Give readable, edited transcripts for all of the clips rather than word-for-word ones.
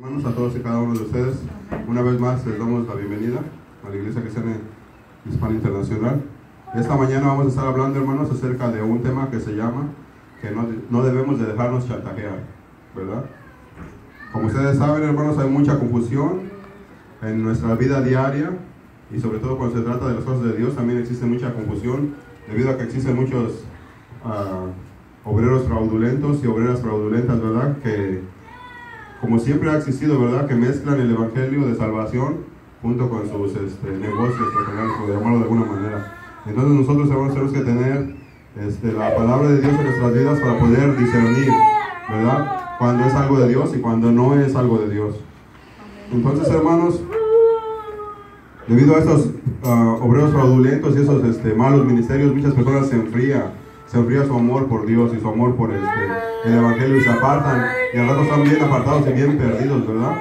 Hermanos, a todos y cada uno de ustedes, una vez más les damos la bienvenida a la Iglesia Cristiana Hispana Internacional. Esta mañana vamos a estar hablando, hermanos, acerca de un tema que se llama que no debemos de dejarnos chantajear, ¿verdad? Como ustedes saben, hermanos, hay mucha confusión en nuestra vida diaria y sobre todo cuando se trata de las cosas de Dios también existe mucha confusión debido a que existen muchos obreros fraudulentos y obreras fraudulentas, ¿verdad? Que como siempre ha existido, ¿verdad? Que mezclan el evangelio de salvación junto con sus negocios, por llamarlo de alguna manera. Entonces nosotros, hermanos, tenemos que tener la palabra de Dios en nuestras vidas para poder discernir, ¿verdad? Cuando es algo de Dios y cuando no es algo de Dios. Entonces, hermanos, debido a estos obreros fraudulentos y esos malos ministerios, muchas personas se enfría su amor por Dios y su amor por el evangelio y se apartan y al rato están bien apartados y bien perdidos, ¿verdad?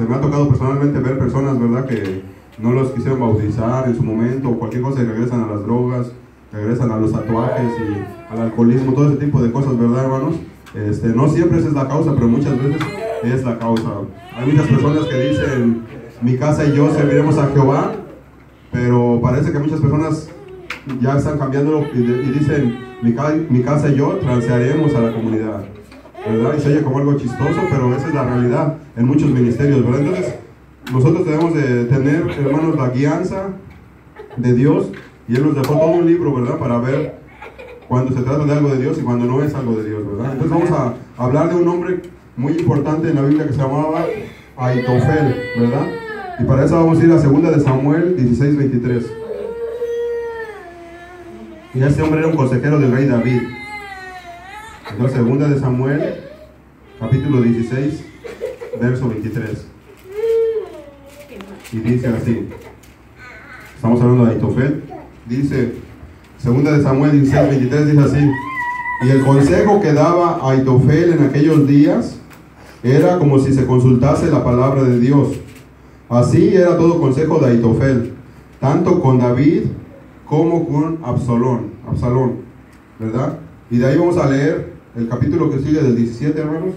Me ha tocado personalmente ver personas, ¿verdad? Que no los quisieron bautizar en su momento o cualquier cosa y regresan a las drogas, regresan a los tatuajes y al alcoholismo, todo ese tipo de cosas, ¿verdad, hermanos? No siempre esa es la causa, pero muchas veces es la causa. Hay muchas personas que dicen, mi casa y yo serviremos a Jehová, pero parece que muchas personas ya están cambiándolo y dicen, mi casa y yo transearemos a la comunidad, ¿verdad? Y se oye como algo chistoso, pero esa es la realidad en muchos ministerios, ¿verdad? Entonces, nosotros debemos de tener, hermanos, la guianza de Dios, y Él nos dejó todo un libro, ¿verdad? Para ver cuando se trata de algo de Dios y cuando no es algo de Dios, ¿verdad? Entonces vamos a hablar de un hombre muy importante en la Biblia que se llamaba Ahitofel, ¿verdad? Y para eso vamos a ir a 2 de Samuel 16:23. Y este hombre era un consejero del rey David. Entonces, 2 de Samuel, capítulo 16, verso 23. Y dice así. Estamos hablando de Ahitofel. Dice, 2 de Samuel 16, 23, dice así. Y el consejo que daba Ahitofel en aquellos días era como si se consultase la palabra de Dios. Así era todo consejo de Ahitofel, tanto con David como con Absalón, ¿verdad? Y de ahí vamos a leer el capítulo que sigue del 17, hermanos.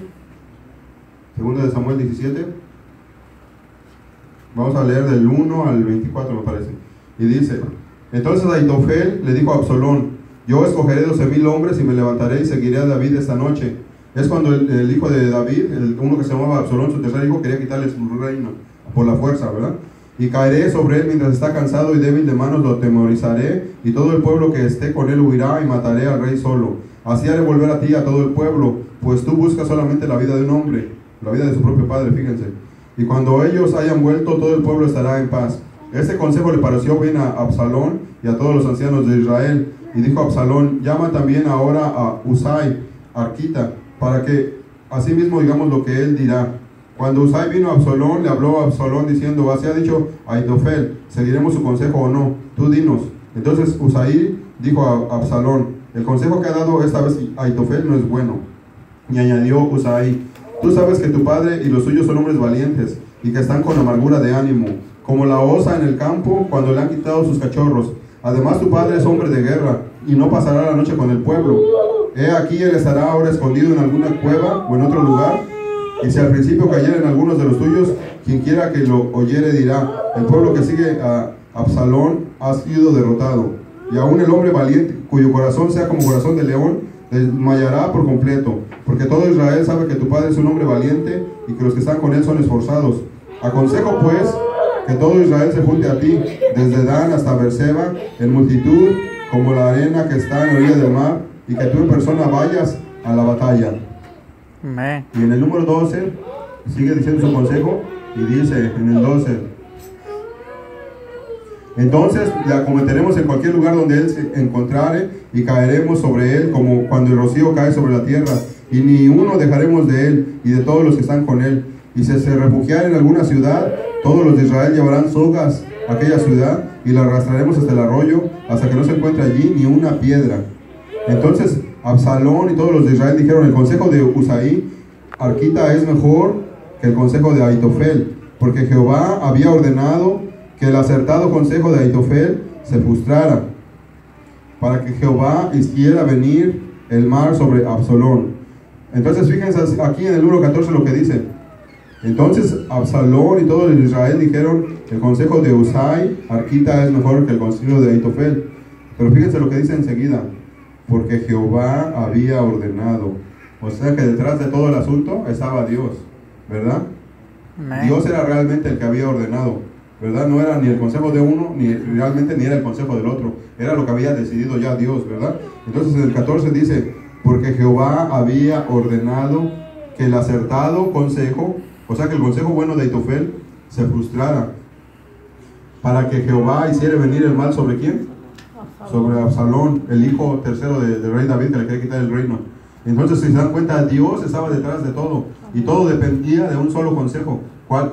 2 de Samuel 17. Vamos a leer del 1 al 24, me parece. Y dice, entonces Ahitofel le dijo a Absalón, yo escogeré 12,000 hombres y me levantaré y seguiré a David esta noche. Es cuando el hijo de David, uno que se llamaba Absalón, su tercer hijo, quería quitarle su reino por la fuerza, ¿verdad? Y caeré sobre él mientras está cansado y débil de manos, lo atemorizaré, y todo el pueblo que esté con él huirá, y mataré al rey solo. Así haré volver a ti a todo el pueblo, pues tú buscas solamente la vida de un hombre, la vida de su propio padre, fíjense. Y cuando ellos hayan vuelto, todo el pueblo estará en paz. Este consejo le pareció bien a Absalón y a todos los ancianos de Israel. Y dijo Absalón, llama también ahora a Husai, Arquita, para que asimismo digamos lo que él dirá. Cuando Husai vino a Absalón, le habló a Absalón diciendo, así ha dicho Ahitofel, ¿seguiremos su consejo o no? Tú dinos. Entonces Husai dijo a Absalón, el consejo que ha dado esta vez Ahitofel no es bueno. Y añadió Husai, tú sabes que tu padre y los suyos son hombres valientes y que están con amargura de ánimo, como la osa en el campo cuando le han quitado sus cachorros. Además tu padre es hombre de guerra y no pasará la noche con el pueblo. He aquí él estará ahora escondido en alguna cueva o en otro lugar. Y si al principio cayeren algunos de los tuyos, quien quiera que lo oyere dirá, el pueblo que sigue a Absalón ha sido derrotado. Y aún el hombre valiente, cuyo corazón sea como corazón de león, desmayará por completo. Porque todo Israel sabe que tu padre es un hombre valiente y que los que están con él son esforzados. Aconsejo pues que todo Israel se junte a ti, desde Dan hasta Beerseba, en multitud, como la arena que está en la orilla del mar, y que tú en persona vayas a la batalla. Y en el número 12 sigue diciendo su consejo y dice en el 12, entonces le acometeremos en cualquier lugar donde él se encontrare y caeremos sobre él como cuando el rocío cae sobre la tierra, y ni uno dejaremos de él y de todos los que están con él. Y si se refugiara en alguna ciudad, todos los de Israel llevarán sogas a aquella ciudad y la arrastraremos hasta el arroyo, hasta que no se encuentre allí ni una piedra. Entonces Absalón y todos los de Israel dijeron, el consejo de Husai, Arquita, es mejor que el consejo de Ahitofel, porque Jehová había ordenado que el acertado consejo de Ahitofel se frustrara, para que Jehová hiciera venir el mal sobre Absalón. Entonces fíjense aquí en el número 14 lo que dice. Entonces Absalón y todo el Israel dijeron: el consejo de Husai, arquita, es mejor que el consejo de Ahitofel. Pero fíjense lo que dice enseguida: porque Jehová había ordenado. O sea que detrás de todo el asunto estaba Dios, ¿verdad? Amén. Dios era realmente el que había ordenado, ¿verdad? No era ni el consejo de uno, ni realmente ni era el consejo del otro. Era lo que había decidido ya Dios, ¿verdad? Entonces en el 14 dice: porque Jehová había ordenado que el acertado consejo, o sea que el consejo bueno de Ahitofel, se frustrara, para que Jehová hiciera venir el mal ¿sobre quién? Sobre Absalón, el hijo tercero del rey David, que le quería quitar el reino. Entonces, si se dan cuenta, Dios estaba detrás de todo, y todo dependía de un solo consejo.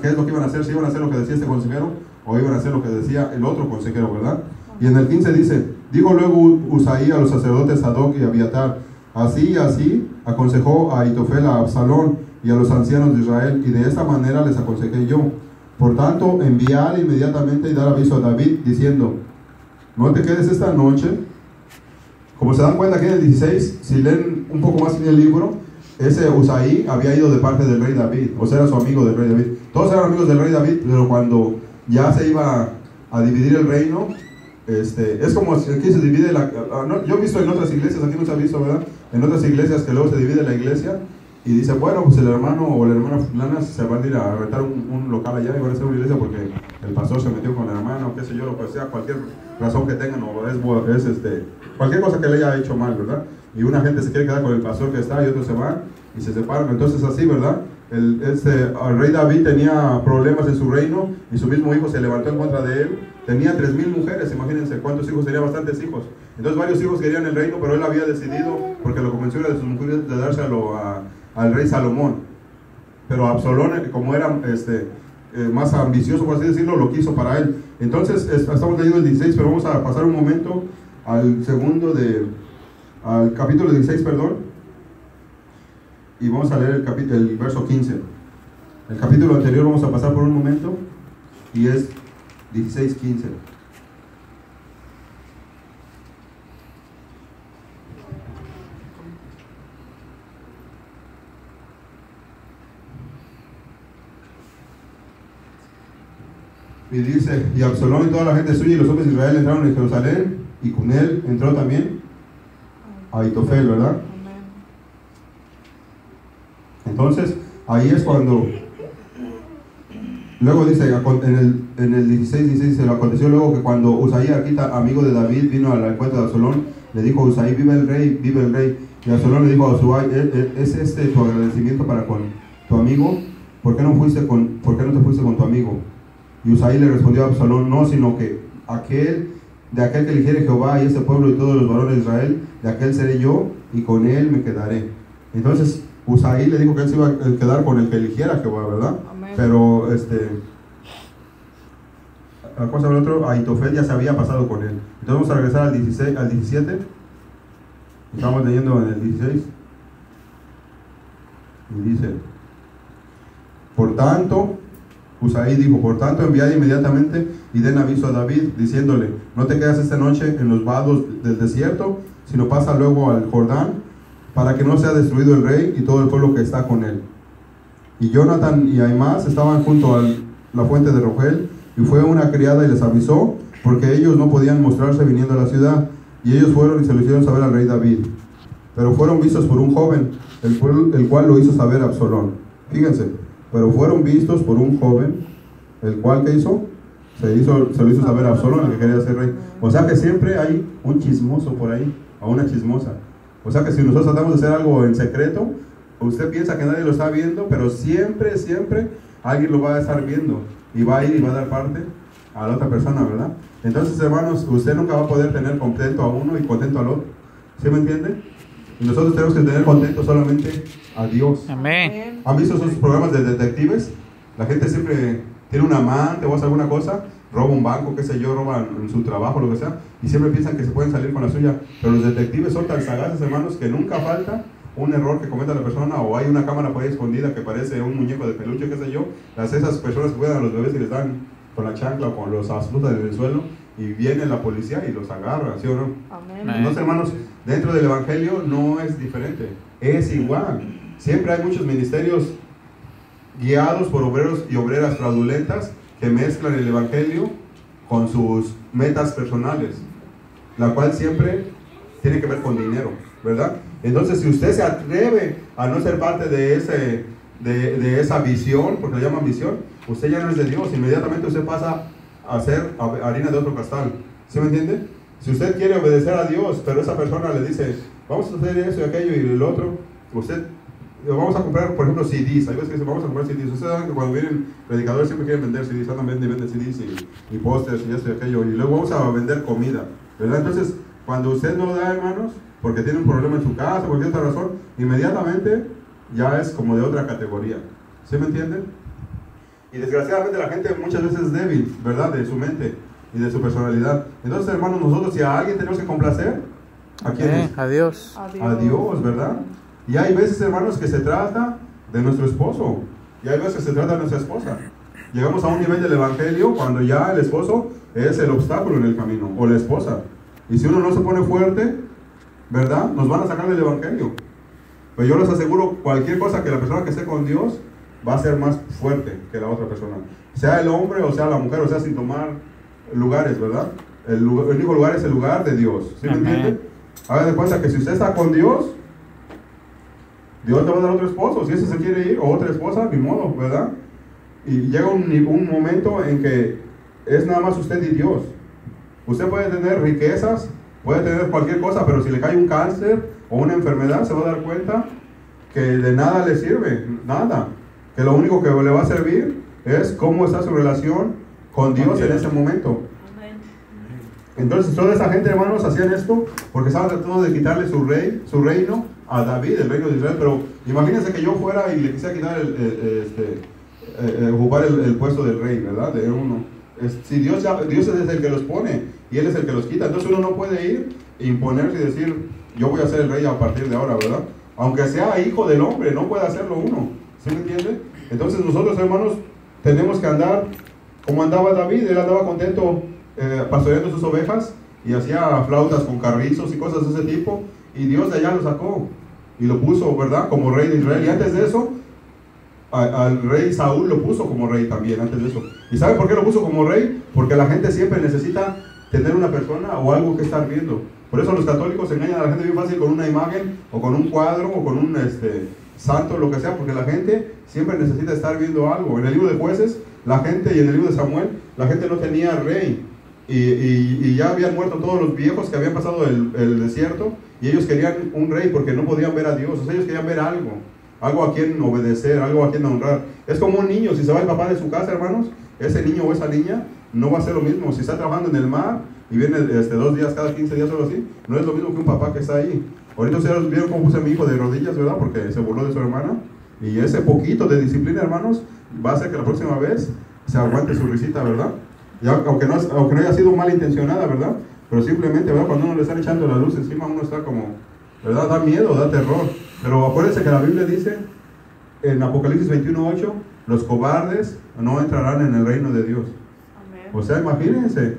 ¿Qué es lo que iban a hacer? ¿Si iban a hacer lo que decía este consejero, o iban a hacer lo que decía el otro consejero, verdad? Y en el 15 dice: dijo luego Husai a los sacerdotes Sadoc y Abiatar: así y así aconsejó a Ahitofel a Absalón y a los ancianos de Israel, y de esta manera les aconsejé yo. Por tanto, enviar inmediatamente y dar aviso a David, diciendo: no te quedes esta noche. Como se dan cuenta aquí en el 16, si leen un poco más en el libro, ese Husai había ido de parte del rey David, o sea, era su amigo del rey David. Todos eran amigos del rey David, pero cuando ya se iba a dividir el reino, es como si aquí se divide yo he visto en otras iglesias, aquí no se ha visto, ¿verdad? En otras iglesias que luego se divide la iglesia y dice: bueno, pues el hermano o la hermana fulana se van a ir a rentar un local allá y van a hacer una iglesia porque el pastor se metió con el hermano, o qué sé yo, lo que sea, cualquier razón que tengan, o es cualquier cosa que le haya hecho mal, ¿verdad? Y una gente se quiere quedar con el pastor que está y otros se van y se separan. Entonces así, ¿verdad? El rey David tenía problemas en su reino y su mismo hijo se levantó en contra de él. Tenía 3,000 mujeres, imagínense cuántos hijos, tenía bastantes hijos. Entonces varios hijos querían el reino, pero él había decidido, porque lo convenció una de sus mujeres, de dárselo al rey Salomón. Pero Absalón, como era más ambicioso, por así decirlo, lo quiso para él. Entonces estamos leyendo el 16, pero vamos a pasar un momento al capítulo 16, perdón, y vamos a leer el verso 15. El capítulo anterior vamos a pasar por un momento, y es 16:15. Y dice: y Absalón y toda la gente suya y los hombres de Israel entraron en Jerusalén, y con él entró también Ahitofel, ¿verdad? Entonces, ahí es cuando, luego dice, en el 16 dice: lo aconteció luego que cuando Husai arquita, amigo de David, vino al encuentro de Absalón, le dijo a Husai: vive el rey, vive el rey. Y Absalón le dijo a Husai: ¿es este tu agradecimiento para con tu amigo? ¿Por qué no te fuiste con tu amigo? Y Husai le respondió a Absalón: no, sino que de aquel que eligiere Jehová y este pueblo y todos los varones de Israel, de aquel seré yo, y con él me quedaré. Entonces Husai le dijo que él se iba a quedar con el que eligiera Jehová, ¿verdad? Amén. Pero la cosa del otro, Ahitofel ya se había pasado con él. Entonces vamos a regresar al 17. Estamos leyendo en el 16 y dice: por tanto, Husai dijo: por tanto, enviad inmediatamente y den aviso a David, diciéndole: no te quedas esta noche en los vados del desierto, sino pasa luego al Jordán, para que no sea destruido el rey y todo el pueblo que está con él. Y Jonathan y Ahimaas estaban junto a la fuente de Rogel, y fue una criada y les avisó, porque ellos no podían mostrarse viniendo a la ciudad, y ellos fueron y se lo hicieron saber al rey David. Pero fueron vistos por un joven, el cual lo hizo saber a Absalón. Fíjense, pero fueron vistos por un joven, el cual, ¿qué hizo? Se lo hizo saber a Absalón, el que quería ser rey. O sea que siempre hay un chismoso por ahí, o una chismosa. O sea que si nosotros tratamos de hacer algo en secreto, usted piensa que nadie lo está viendo, pero siempre alguien lo va a estar viendo, y va a ir y va a dar parte a la otra persona, ¿verdad? Entonces, hermanos, usted nunca va a poder tener contento a uno y contento al otro. ¿Sí me entiende? Y nosotros tenemos que tener contento solamente a Dios. Amén. ¿Han visto esos programas de detectives? La gente siempre tiene un amante o hace alguna cosa, roba un banco, qué sé yo, roba en su trabajo, lo que sea, y siempre piensan que se pueden salir con la suya. Pero los detectives son tan sagaces, hermanos, que nunca falta un error que cometa la persona, o hay una cámara por ahí escondida que parece un muñeco de peluche, qué sé yo. Esas personas cuidan a los bebés y les dan con la chancla o con los frutas en el suelo, y viene la policía y los agarra, ¿sí o no? Amén. Entonces, hermanos, dentro del evangelio no es diferente, es igual. Siempre hay muchos ministerios guiados por obreros y obreras fraudulentas que mezclan el evangelio con sus metas personales, la cual siempre tiene que ver con dinero, ¿verdad? Entonces, si usted se atreve a no ser parte de esa visión, porque le llaman visión, usted ya no es de Dios. Inmediatamente usted pasa a ser harina de otro costal. ¿Sí me entiende? Si usted quiere obedecer a Dios, pero esa persona le dice, vamos a hacer eso y aquello y el otro, usted, vamos a comprar, por ejemplo, CDs. Hay veces que dicen, vamos a comprar CDs. Ustedes saben que cuando vienen predicadores siempre quieren vender CDs, andan venden CDs y pósters y eso y aquello, y luego vamos a vender comida, ¿verdad? Entonces, cuando usted no da, hermanos, porque tiene un problema en su casa, por cualquier otra razón, inmediatamente ya es como de otra categoría. ¿Sí me entienden? Y desgraciadamente la gente muchas veces es débil, ¿verdad? De su mente y de su personalidad. Entonces, hermanos, nosotros si a alguien tenemos que complacer, ¿a quién es? A Dios. A Dios, ¿verdad? Y hay veces, hermanos, que se trata de nuestro esposo. Y hay veces que se trata de nuestra esposa. Llegamos a un nivel del evangelio cuando ya el esposo es el obstáculo en el camino, o la esposa. Y si uno no se pone fuerte, ¿verdad? Nos van a sacar del evangelio. Pero yo les aseguro, cualquier cosa que la persona que esté con Dios va a ser más fuerte que la otra persona. Sea el hombre o sea la mujer, o sea sin tomar lugares, ¿verdad? El único lugar es el lugar de Dios. ¿Sí me entienden? Hagan de cuenta que si usted está con Dios, Dios te va a dar otro esposo. Si ese se quiere ir, o otra esposa, ni modo, ¿verdad? Y llega un momento en que es nada más usted y Dios. Usted puede tener riquezas, puede tener cualquier cosa, pero si le cae un cáncer o una enfermedad, se va a dar cuenta que de nada le sirve, nada. Que lo único que le va a servir es cómo está su relación con Dios en ese momento. Entonces toda esa gente, hermanos, hacían esto porque estaban tratando de quitarle su reino a David, el reino de Israel. Pero imagínense que yo fuera y le quisiera quitar ocupar el puesto del rey, ¿verdad? De uno. Si Dios es el que los pone y Él es el que los quita, entonces uno no puede ir e imponerse y decir, yo voy a ser el rey a partir de ahora, ¿verdad? Aunque sea hijo del hombre, no puede hacerlo uno. ¿Sí me entiende? Entonces nosotros, hermanos, tenemos que andar como andaba David. Él andaba contento pastoreando sus ovejas y hacía flautas con carrizos y cosas de ese tipo, y Dios de allá lo sacó y lo puso, ¿verdad?, como rey de Israel. Y antes de eso al rey Saúl lo puso como rey también, antes de eso. ¿Y sabe por qué lo puso como rey? Porque la gente siempre necesita tener una persona o algo que estar viendo. Por eso los católicos engañan a la gente bien fácil con una imagen o con un cuadro o con un santo, lo que sea, porque la gente siempre necesita estar viendo algo. En el libro de Jueces, la gente, y en el libro de Samuel, la gente no tenía rey. Y ya habían muerto todos los viejos que habían pasado el desierto, y ellos querían un rey porque no podían ver a Dios. O sea, ellos querían ver algo a quien obedecer, algo a quien honrar. Es como un niño, si se va el papá de su casa, hermanos, ese niño o esa niña no va a ser lo mismo. Si está trabajando en el mar y viene 2 días cada 15 días o algo así, no es lo mismo que un papá que está ahí. Ahorita ustedes vieron cómo puse a mi hijo de rodillas, ¿verdad? Porque se burló de su hermana. Y ese poquito de disciplina, hermanos, va a hacer que la próxima vez se aguante su risita, ¿verdad? Ya, aunque no haya sido malintencionada, ¿verdad? Pero simplemente, ¿verdad? Cuando uno le están echando la luz encima, uno está como, ¿verdad? Da miedo, da terror. Pero acuérdense que la Biblia dice en Apocalipsis 21:8, los cobardes no entrarán en el reino de Dios. Amén. O sea, imagínense,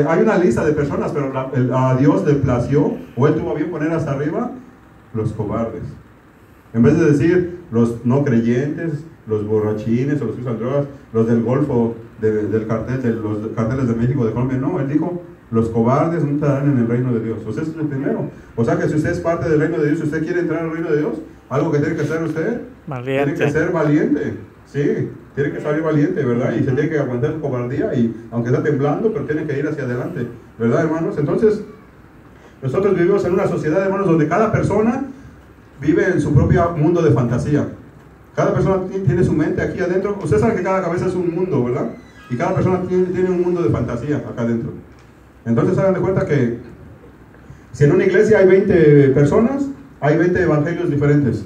hay una lista de personas, pero a Dios le plació, o Él tuvo a bien poner hasta arriba, los cobardes. En vez de decir los no creyentes, los borrachines o los que usan drogas, los del Golfo, del cartel, de los carteles de México, de Colombia, no, Él dijo, los cobardes no entrarán en el reino de Dios. O sea, ese es el primero. O sea que si usted es parte del reino de Dios, si usted quiere entrar al reino de Dios, algo que tiene que hacer usted, valiente. Tiene que ser valiente. Sí, tiene que salir valiente, ¿verdad? Y se tiene que aguantar su cobardía, y aunque está temblando, pero tiene que ir hacia adelante, ¿verdad, hermanos? Entonces, nosotros vivimos en una sociedad, hermanos, donde cada persona vive en su propio mundo de fantasía. Cada persona tiene su mente aquí adentro. Ustedes saben que cada cabeza es un mundo, ¿verdad? Y cada persona tiene un mundo de fantasía acá adentro. Entonces hagan de cuenta que si en una iglesia hay 20 personas, hay 20 evangelios diferentes.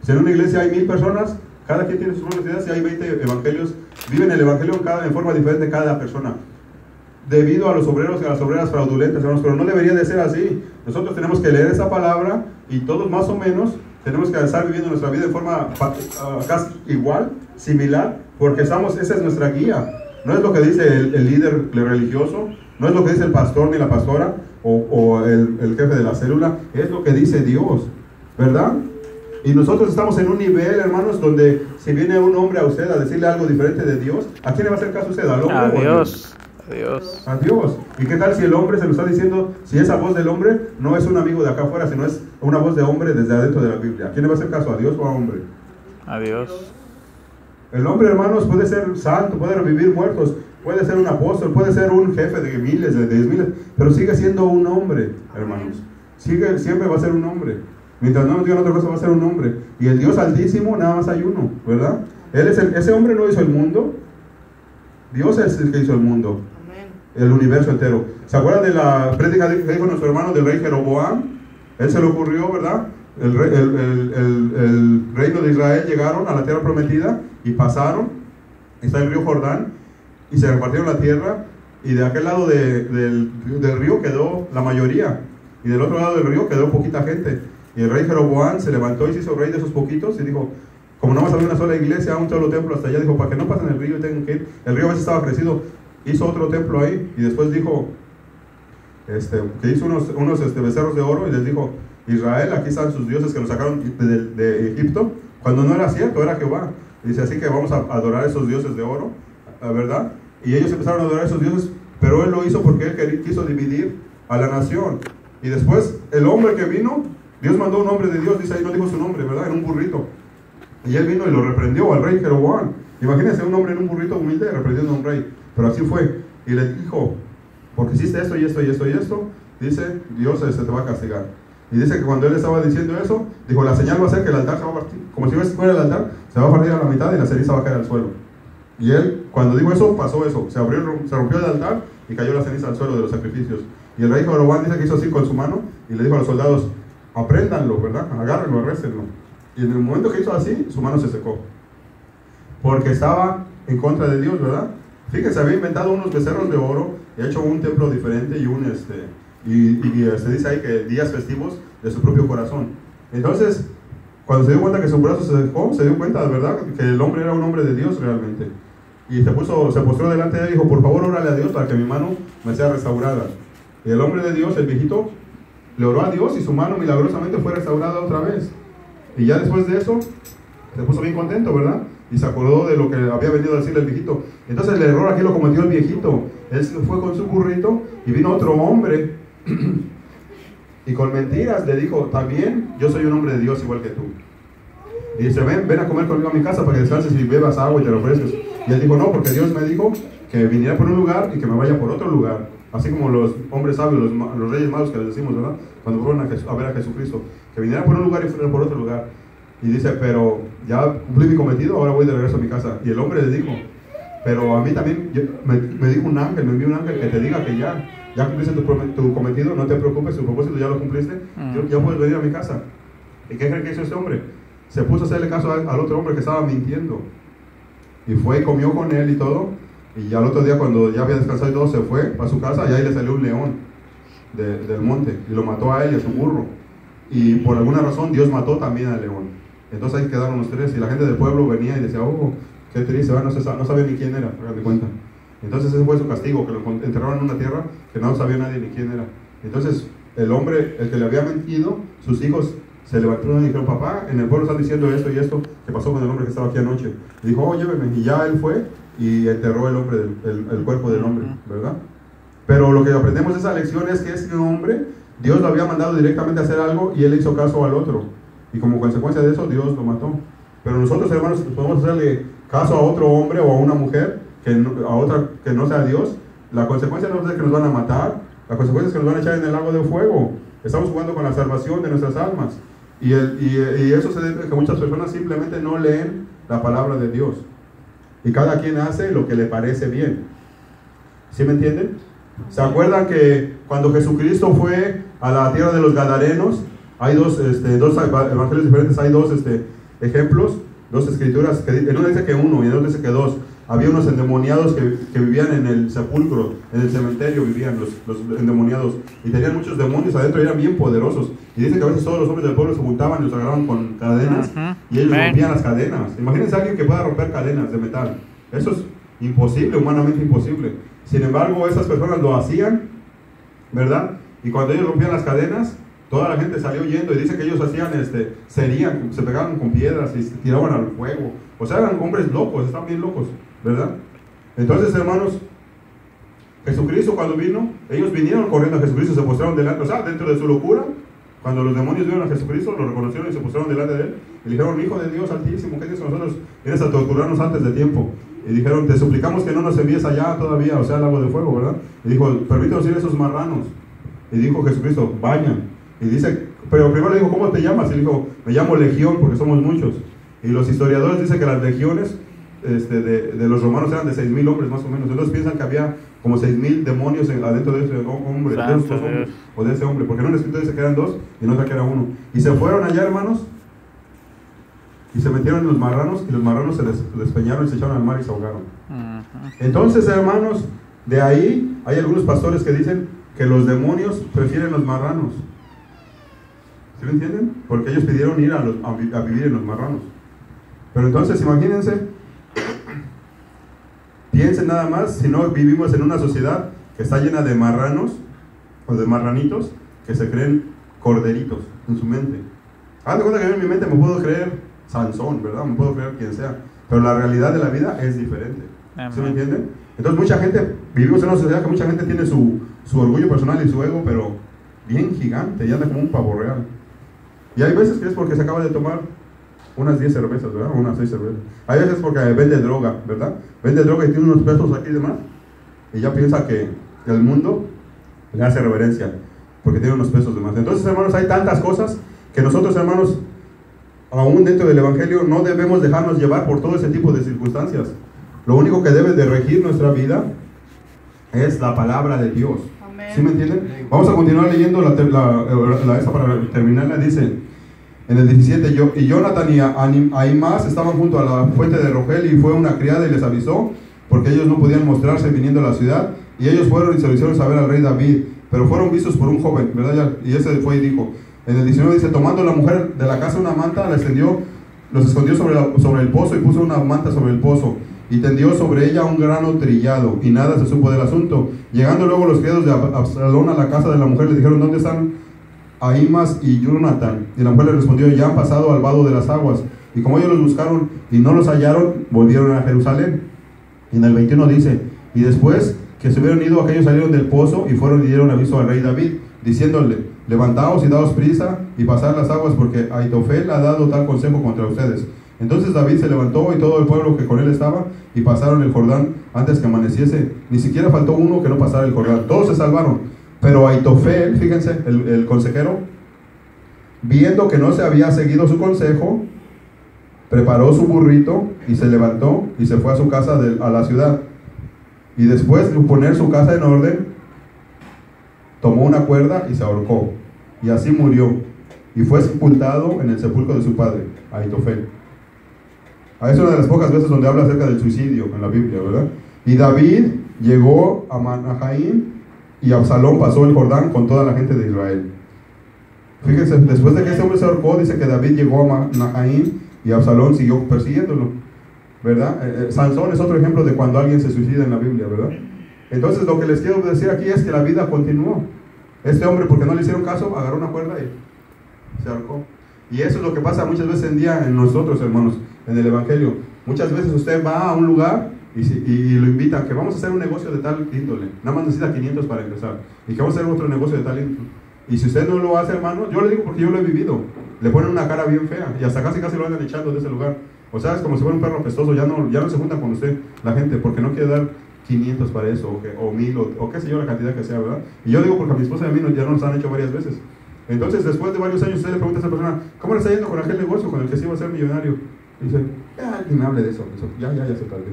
Si en una iglesia hay 1000 personas, cada quien tiene sus propias ideas, y hay 20 evangelios, viven el evangelio en forma diferente cada persona, debido a los obreros y a las obreras fraudulentas, hermanos. Pero no debería de ser así. Nosotros tenemos que leer esa palabra, y todos más o menos tenemos que estar viviendo nuestra vida de forma casi igual, similar, porque esa es nuestra guía. No es lo que dice el líder religioso, no es lo que dice el pastor ni la pastora o el jefe de la célula, es lo que dice Dios, ¿verdad? Y nosotros estamos en un nivel, hermanos, donde si viene un hombre a usted a decirle algo diferente de Dios, ¿a quién le va a hacer caso usted? ¿Al hombre o a Dios? A Dios. A Dios. ¿Y qué tal si el hombre se lo está diciendo, si esa voz del hombre no es un amigo de acá afuera, sino es una voz de hombre desde adentro de la Biblia? ¿A quién le va a hacer caso? ¿A Dios o a hombre? A Dios. El hombre, hermanos, puede ser santo, puede revivir muertos, puede ser un apóstol, puede ser un jefe de miles, de 10,000, pero sigue siendo un hombre, hermanos. Siempre va a ser un hombre. Mientras no nos digan otra cosa, va a ser un hombre. Y el Dios Altísimo, nada más hay uno, ¿verdad? Ese hombre no hizo el mundo. Dios es el que hizo el mundo. El universo entero. ¿Se acuerdan de la prédica que dijo nuestro hermano del rey Jeroboam? Él se le ocurrió, ¿verdad? El reino de Israel llegaron a la tierra prometida y pasaron. Está el río Jordán y se repartieron la tierra. Y de aquel lado del río quedó la mayoría. Y del otro lado del río quedó poquita gente. Y el rey Jeroboam se levantó y se hizo rey de esos poquitos y dijo, como no más había una sola iglesia, un solo templo hasta allá, dijo, para que no pasen el río y tengan que ir. El río a veces estaba crecido, hizo otro templo ahí y después dijo que hizo unos becerros de oro y les dijo, Israel, aquí están sus dioses que los sacaron de Egipto, cuando no era cierto, era Jehová. Y dice, así que vamos a adorar a esos dioses de oro, ¿verdad? Y ellos empezaron a adorar a esos dioses, pero él lo hizo porque él quiso dividir a la nación. Y después el hombre que vino, Dios mandó un hombre de Dios, dice ahí, no dijo su nombre, ¿verdad? En un burrito. Y él vino y lo reprendió al rey Jeroboam. Imagínense un hombre en un burrito humilde reprendiendo a un rey. Pero así fue. Y le dijo, porque hiciste esto y esto y esto y esto, dice, Dios te va a castigar. Y dice que cuando él estaba diciendo eso, dijo, la señal va a ser que el altar se va a partir. Como si fuera el altar, se va a partir a la mitad y la ceniza va a caer al suelo. Y él, cuando dijo eso, pasó eso. Se rompió el altar y cayó la ceniza al suelo de los sacrificios. Y el rey Jeroboam dice que hizo así con su mano y le dijo a los soldados, apréndanlo, ¿verdad? Agárrenlo, arréstenlo. Y en el momento que hizo así, su mano se secó. Porque estaba en contra de Dios, ¿verdad? Fíjense, había inventado unos becerros de oro, y hecho un templo diferente y dice ahí que días festivos de su propio corazón. Entonces, cuando se dio cuenta que su brazo se secó, se dio cuenta, de verdad, que el hombre era un hombre de Dios realmente. Y se postró delante de él y dijo, por favor, órale a Dios para que mi mano me sea restaurada. Y el hombre de Dios, el viejito, le oró a Dios y su mano milagrosamente fue restaurada otra vez. Y ya después de eso, se puso bien contento, ¿verdad? Y se acordó de lo que había venido a decirle el viejito. Entonces el error aquí lo cometió el viejito. Él fue con su burrito y vino otro hombre y con mentiras le dijo, también yo soy un hombre de Dios igual que tú. Y dice, ven a comer conmigo a mi casa para que descanses y bebas agua y te refresques. Y él dijo, no, porque Dios me dijo que viniera por un lugar y que me vaya por otro lugar. Así como los hombres sabios, los reyes magos que les decimos, ¿verdad? Cuando fueron a ver a Jesucristo, que viniera por un lugar y fuera por otro lugar. Y dice, pero ya cumplí mi cometido, ahora voy de regreso a mi casa. Y el hombre le dijo, pero a mí también me dijo un ángel, me envió un ángel que te diga que ya cumpliste tu cometido, no te preocupes, tu propósito ya lo cumpliste, ya puedes venir a mi casa. ¿Y qué creen que hizo ese hombre? Se puso a hacerle caso al otro hombre que estaba mintiendo. Y fue y comió con él y todo. Y al otro día, cuando ya había descansado y todo, se fue a su casa y ahí le salió un león del monte y lo mató a él y a su burro. Y por alguna razón Dios mató también al león. Entonces ahí quedaron los tres y la gente del pueblo venía y decía, oh, qué triste, no sabía ni quién era, háganme cuenta. Entonces ese fue su castigo, que lo enterraron en una tierra que no sabía nadie ni quién era. Entonces el hombre, el que le había mentido, sus hijos se levantaron y dijeron, papá, en el pueblo están diciendo esto y esto, que pasó con el hombre que estaba aquí anoche. Y dijo, oh, lléveme. Y ya él fue y enterró el cuerpo del hombre, ¿verdad? Pero lo que aprendemos de esa lección es que ese hombre, Dios lo había mandado directamente a hacer algo y él hizo caso al otro. Y como consecuencia de eso, Dios lo mató. Pero nosotros, hermanos, podemos hacerle caso a otro hombre o a una mujer, a otra que no sea Dios. La consecuencia no es que nos van a matar, la consecuencia es que nos van a echar en el lago de fuego. Estamos jugando con la salvación de nuestras almas. Y eso se debe a que muchas personas simplemente no leen la palabra de Dios. Y cada quien hace lo que le parece bien. ¿Sí me entienden? ¿Se acuerdan que cuando Jesucristo fue a la tierra de los Gadarenos, hay dos evangelios diferentes, hay dos ejemplos, dos escrituras, en uno dice que uno y en otro dice que dos. Había unos endemoniados que vivían en el sepulcro, en el cementerio vivían los endemoniados, y tenían muchos demonios adentro y eran bien poderosos. Y dice que a veces todos los hombres del pueblo se juntaban y los agarraban con cadenas, y ellos rompían las cadenas. Imagínense a alguien que pueda romper cadenas de metal. Eso es imposible, humanamente imposible. Sin embargo, esas personas lo hacían, ¿verdad? Y cuando ellos rompían las cadenas, toda la gente salió huyendo y dice que ellos hacían, se pegaban con piedras y se tiraban al fuego O sea, eran hombres locos, están bien locos, ¿verdad? Entonces, hermanos, Jesucristo cuando vino, ellos vinieron corriendo a Jesucristo, se postraron delante, o sea, dentro de su locura, cuando los demonios vieron a Jesucristo, lo reconocieron y se postraron delante de él, y dijeron, Hijo de Dios Altísimo, ¿qué dices nosotros? Vienes a torturarnos antes de tiempo. Y dijeron, te suplicamos que no nos envíes allá todavía, o sea, al lago de fuego, ¿verdad? Y dijo, permítanos ir a esos marranos. Y dijo Jesucristo, vayan. Y dice, pero primero le dijo, ¿cómo te llamas? Y dijo, me llamo Legión, porque somos muchos. Y los historiadores dicen que las legiones de los romanos eran de 6,000 hombres más o menos. Entonces piensan que había como 6,000 demonios adentro de ese hombre, de esos dos hombres, o de ese hombre, porque en un escrito dice que eran 2 y en otra que era 1. Y se fueron allá, hermanos, y se metieron en los marranos, y los marranos se despeñaron y se echaron al mar y se ahogaron. Entonces, hermanos, de ahí hay algunos pastores que dicen que los demonios prefieren los marranos. ¿Sí me entienden? Porque ellos pidieron ir a vivir en los marranos. Pero entonces, imagínense, piensen nada más, si no vivimos en una sociedad que está llena de marranos, o de marranitos, que se creen corderitos en su mente. Haz de cuenta que yo en mi mente me puedo creer Sansón, ¿verdad? Me puedo creer quien sea, pero la realidad de la vida es diferente. ¿Sí me entienden? Entonces mucha gente, vivimos en una sociedad que mucha gente tiene su orgullo personal y su ego, pero bien gigante, y anda como un pavo real. Y hay veces que es porque se acaba de tomar unas 10 cervezas, ¿verdad? Unas 6 cervezas. Hay veces porque vende droga, ¿verdad? Vende droga y tiene unos pesos aquí y demás, y ya piensa que el mundo le hace reverencia, porque tiene unos pesos de más. Entonces, hermanos, hay tantas cosas que nosotros, hermanos, aún dentro del Evangelio, no debemos dejarnos llevar por todo ese tipo de circunstancias. Lo único que debe de regir nuestra vida es la palabra de Dios. Amén. ¿Sí me entienden? Vamos a continuar leyendo esta para terminarla. Dice en el 17, y Jonathan y Ahimaas estaban junto a la fuente de Rogel, y fue una criada y les avisó, porque ellos no podían mostrarse viniendo a la ciudad, y ellos fueron y se lo hicieron saber al rey David, pero fueron vistos por un joven, ¿verdad? Y ese fue y dijo, en el 19 dice, tomando la mujer de la casa una manta, la extendió, los escondió sobre el pozo, y puso una manta sobre el pozo, y tendió sobre ella un grano trillado, y nada se supo del asunto. Llegando luego los criados de Absalón a la casa de la mujer, le dijeron, ¿dónde están Ahimaas y Jonathan? Y la mujer le respondió, ya han pasado al vado de las aguas. Y como ellos los buscaron y no los hallaron, volvieron a Jerusalén. Y en el 21 dice, y después que se hubieron ido, aquellos salieron del pozo y fueron y dieron aviso al rey David, diciéndole, levantaos y daos prisa y pasad las aguas, porque Ahitofel ha dado tal consejo contra ustedes. Entonces David se levantó y todo el pueblo que con él estaba, y pasaron el Jordán antes que amaneciese. Ni siquiera faltó uno que no pasara el Jordán. Todos se salvaron. Pero Ahitofel, fíjense, el consejero, viendo que no se había seguido su consejo, preparó su burrito y se levantó y se fue a su casa a la ciudad. Y después de poner su casa en orden, tomó una cuerda y se ahorcó. Y así murió. Y fue sepultado en el sepulcro de su padre, Ahitofel. Es una de las pocas veces donde habla acerca del suicidio en la Biblia, ¿verdad? Y David llegó a Mahanaim, y Absalón pasó el Jordán con toda la gente de Israel. Fíjense, después de que ese hombre se ahorcó, dice que David llegó a Mahanaim y Absalón siguió persiguiéndolo, ¿verdad? Sansón es otro ejemplo de cuando alguien se suicida en la Biblia, ¿verdad? Entonces lo que les quiero decir aquí es que la vida continuó. Este hombre, porque no le hicieron caso, agarró una cuerda y se ahorcó. Y eso es lo que pasa muchas veces en día en nosotros, hermanos, en el Evangelio. Muchas veces usted va a un lugar y lo invitan, que vamos a hacer un negocio de tal índole, nada más necesita 500 para empezar, y que vamos a hacer otro negocio de tal índole. Y si usted no lo hace, hermano, yo le digo porque yo lo he vivido, le ponen una cara bien fea, y hasta casi lo andan echando de ese lugar. O sea, es como si fuera un perro apestoso, ya no se junta con usted la gente, porque no quiere dar 500 para eso, o 1000, o qué sé yo, la cantidad que sea, ¿verdad? Y yo digo porque a mi esposa y a mí ya nos han hecho varias veces. Entonces, después de varios años, usted le pregunta a esa persona, ¿cómo le está yendo con aquel negocio con el que se iba a ser millonario? Y dice, ni me hable de eso, ya se tardó.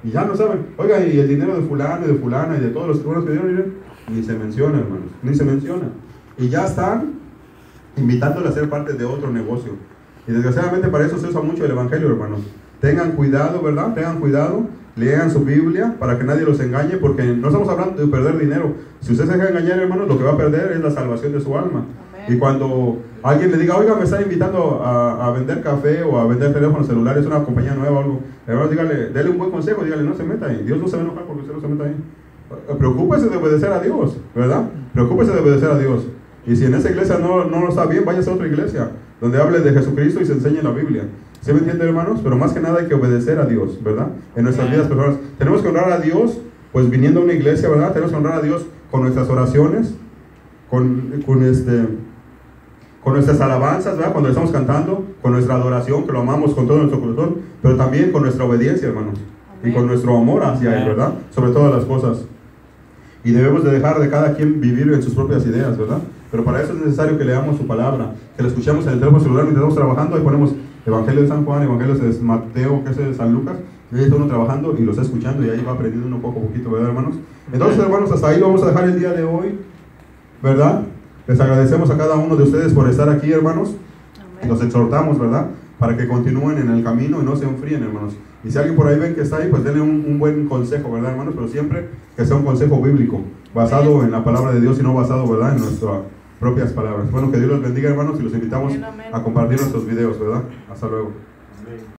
Y ya no saben, oiga, y el dinero de fulano y de fulana y de todos los tribunos que dieron, ni se menciona, hermanos, ni se menciona. Y ya están invitándole a ser parte de otro negocio. Y desgraciadamente para eso se usa mucho el Evangelio, hermanos. Tengan cuidado, ¿verdad? Tengan cuidado, lean su Biblia para que nadie los engañe, porque no estamos hablando de perder dinero. Si usted se deja engañar, hermanos, lo que va a perder es la salvación de su alma. Y cuando alguien le diga, oiga, me está invitando a vender café o a vender teléfonos celulares, una compañía nueva o algo, hermanos, dígale, dele un buen consejo, dígale, no se meta ahí. Dios no se va a enojar porque usted no se meta ahí. Preocúpese de obedecer a Dios, ¿verdad? Preocúpese de obedecer a Dios. Y si en esa iglesia no está bien, váyase a otra iglesia donde hable de Jesucristo y se enseñe la Biblia. ¿Sí me entienden, hermanos? Pero más que nada hay que obedecer a Dios, ¿verdad? En nuestras vidas personales. Tenemos que honrar a Dios, pues viniendo a una iglesia, ¿verdad? Tenemos que honrar a Dios con nuestras oraciones, con nuestras alabanzas, ¿verdad? Cuando estamos cantando, con nuestra adoración, que lo amamos con todo nuestro corazón, pero también con nuestra obediencia, hermanos, y con nuestro amor hacia Él, ¿verdad? Sobre todas las cosas. Y debemos de dejar de cada quien vivir en sus propias ideas, ¿verdad? Pero para eso es necesario que leamos su palabra, que la escuchemos en el teléfono celular mientras estamos trabajando. Ahí ponemos Evangelio de San Juan, Evangelio de Mateo, que es de San Lucas, y ahí está uno trabajando y lo está escuchando y ahí va aprendiendo uno poco a poquito, ¿verdad, hermanos? Entonces, hermanos, hasta ahí lo vamos a dejar el día de hoy, ¿verdad? Les agradecemos a cada uno de ustedes por estar aquí, hermanos. Y los exhortamos, ¿verdad? Para que continúen en el camino y no se enfríen, hermanos. Y si alguien por ahí ven que está ahí, pues denle un buen consejo, ¿verdad, hermanos? Pero siempre que sea un consejo bíblico, basado en la palabra de Dios y no basado, ¿verdad?, en nuestras propias palabras. Bueno, que Dios los bendiga, hermanos, y los invitamos a compartir nuestros videos, ¿verdad? Hasta luego.